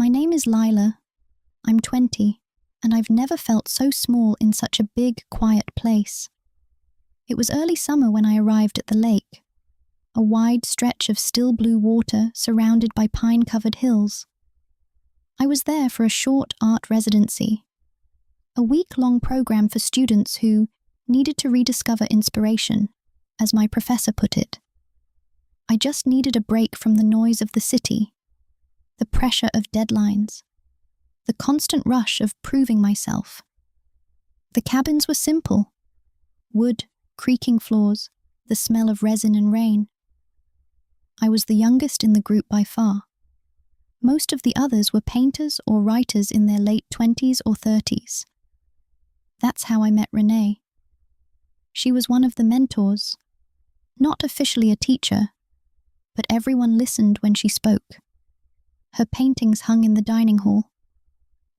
My name is Lila. I'm 20, and I've never felt so small in such a big, quiet place. It was early summer when I arrived at the lake, a wide stretch of still blue water surrounded by pine-covered hills. I was there for a short art residency, a week-long program for students who needed to rediscover inspiration, as my professor put it. I just needed a break from the noise of the city, the pressure of deadlines, the constant rush of proving myself. The cabins were simple: wood, creaking floors, the smell of resin and rain. I was the youngest in the group by far. Most of the others were painters or writers in their late 20s or 30s. That's how I met Renee. She was one of the mentors, not officially a teacher, but everyone listened when she spoke. Her paintings hung in the dining hall,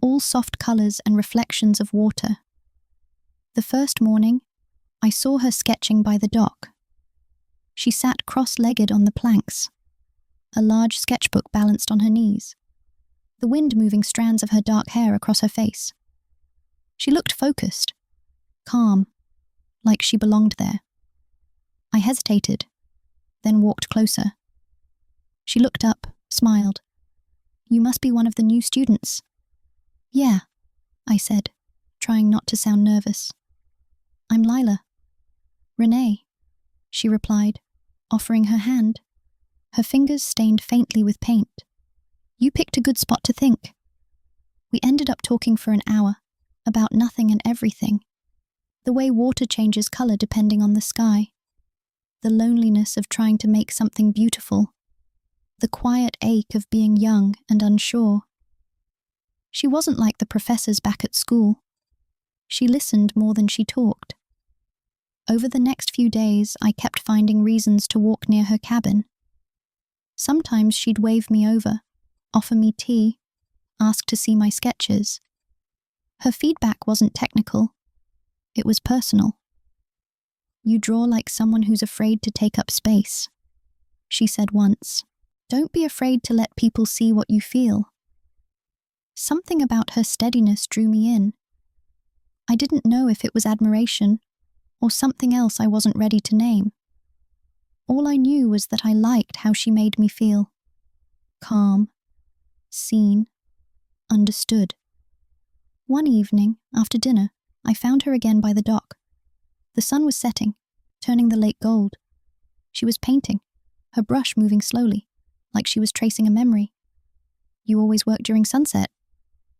all soft colours and reflections of water. The first morning, I saw her sketching by the dock. She sat cross-legged on the planks, a large sketchbook balanced on her knees, the wind moving strands of her dark hair across her face. She looked focused, calm, like she belonged there. I hesitated, then walked closer. She looked up, smiled. "You must be one of the new students." "Yeah," I said, trying not to sound nervous. "I'm Lila." "Renee," she replied, offering her hand, her fingers stained faintly with paint. "You picked a good spot to think." We ended up talking for an hour, about nothing and everything. The way water changes colour depending on the sky, the loneliness of trying to make something beautiful, the quiet ache of being young and unsure. She wasn't like the professors back at school. She listened more than she talked. Over the next few days, I kept finding reasons to walk near her cabin. Sometimes she'd wave me over, offer me tea, ask to see my sketches. Her feedback wasn't technical. It was personal. "You draw like someone who's afraid to take up space," she said once. "Don't be afraid to let people see what you feel." Something about her steadiness drew me in. I didn't know if it was admiration or something else I wasn't ready to name. All I knew was that I liked how she made me feel. Calm, seen, understood. One evening, after dinner, I found her again by the dock. The sun was setting, turning the lake gold. She was painting, her brush moving slowly, like she was tracing a memory. "You always work during sunset?"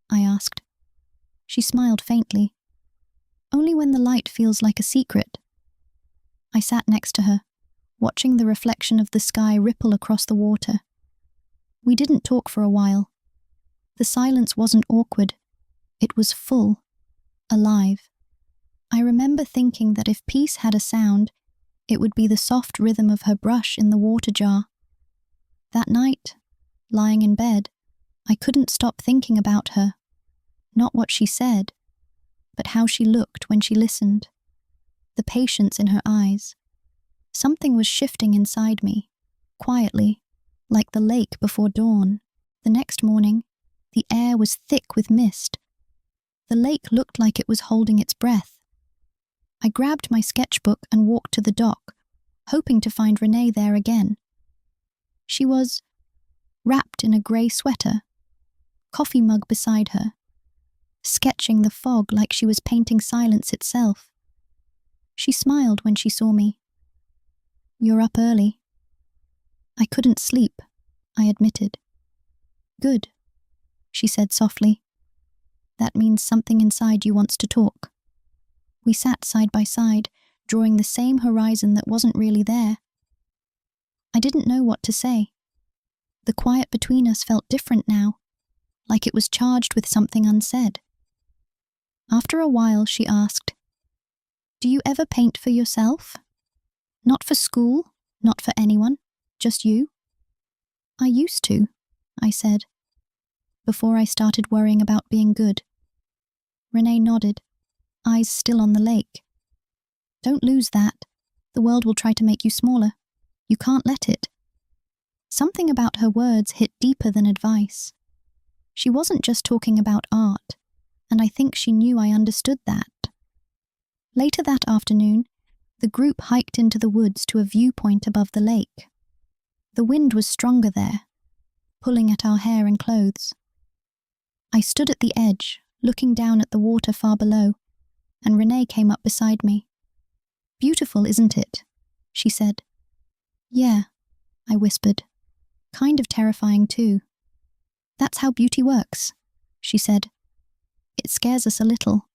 I asked. She smiled faintly. "Only when the light feels like a secret." I sat next to her, watching the reflection of the sky ripple across the water. We didn't talk for a while. The silence wasn't awkward. It was full, alive. I remember thinking that if peace had a sound, it would be the soft rhythm of her brush in the water jar. That night, lying in bed, I couldn't stop thinking about her. Not what she said, but how she looked when she listened. The patience in her eyes. Something was shifting inside me, quietly, like the lake before dawn. The next morning, the air was thick with mist. The lake looked like it was holding its breath. I grabbed my sketchbook and walked to the dock, hoping to find Renee there again. She was wrapped in a grey sweater, coffee mug beside her, sketching the fog like she was painting silence itself. She smiled when she saw me. "You're up early." "I couldn't sleep," I admitted. "Good," she said softly. "That means something inside you wants to talk." We sat side by side, drawing the same horizon that wasn't really there. I didn't know what to say. The quiet between us felt different now, like it was charged with something unsaid. After a while, she asked, "Do you ever paint for yourself? Not for school, not for anyone, just you?" "I used to," I said, "before I started worrying about being good." Renee nodded, eyes still on the lake. "Don't lose that. The world will try to make you smaller. You can't let it." Something about her words hit deeper than advice. She wasn't just talking about art, and I think she knew I understood that. Later that afternoon, the group hiked into the woods to a viewpoint above the lake. The wind was stronger there, pulling at our hair and clothes. I stood at the edge, looking down at the water far below, and Renee came up beside me. "Beautiful, isn't it?" she said. "Yeah," I whispered. "Kind of terrifying too." "That's how beauty works," she said. "It scares us a little."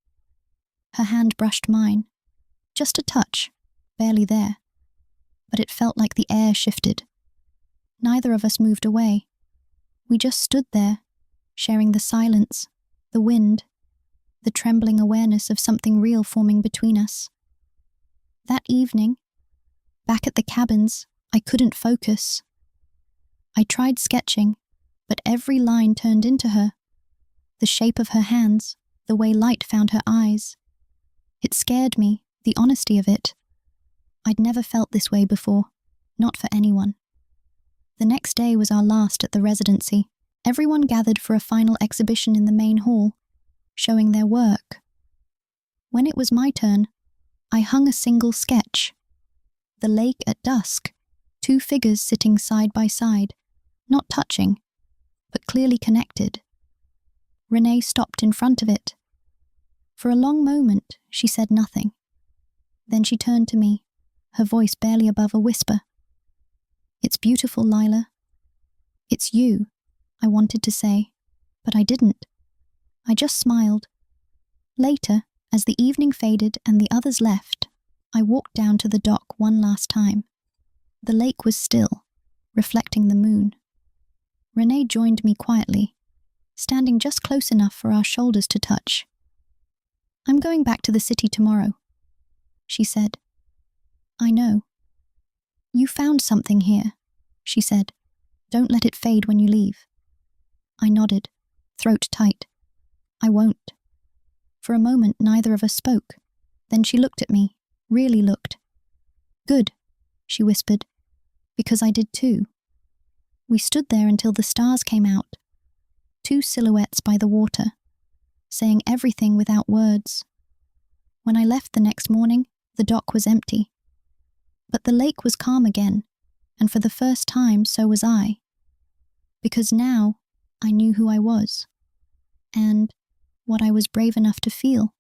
Her hand brushed mine. Just a touch, barely there. But it felt like the air shifted. Neither of us moved away. We just stood there, sharing the silence, the wind, the trembling awareness of something real forming between us. That evening, back at the cabins, I couldn't focus. I tried sketching, but every line turned into her. The shape of her hands, the way light found her eyes. It scared me, the honesty of it. I'd never felt this way before, not for anyone. The next day was our last at the residency. Everyone gathered for a final exhibition in the main hall, showing their work. When it was my turn, I hung a single sketch. The lake at dusk, 2 figures sitting side by side, not touching, but clearly connected. Renee stopped in front of it. For a long moment, she said nothing. Then she turned to me, her voice barely above a whisper. "It's beautiful, Lila. It's you," I wanted to say, but I didn't. I just smiled. Later, as the evening faded and the others left, I walked down to the dock one last time. The lake was still, reflecting the moon. Renee joined me quietly, standing just close enough for our shoulders to touch. "I'm going back to the city tomorrow," she said. "I know." "You found something here," she said. "Don't let it fade when you leave." I nodded, throat tight. "I won't." For a moment, neither of us spoke. Then she looked at me, really looked. "Good," she whispered, "because I did too." We stood there until the stars came out, 2 silhouettes by the water, saying everything without words. When I left the next morning, the dock was empty. But the lake was calm again, and for the first time so was I. Because now I knew who I was, and what I was brave enough to feel.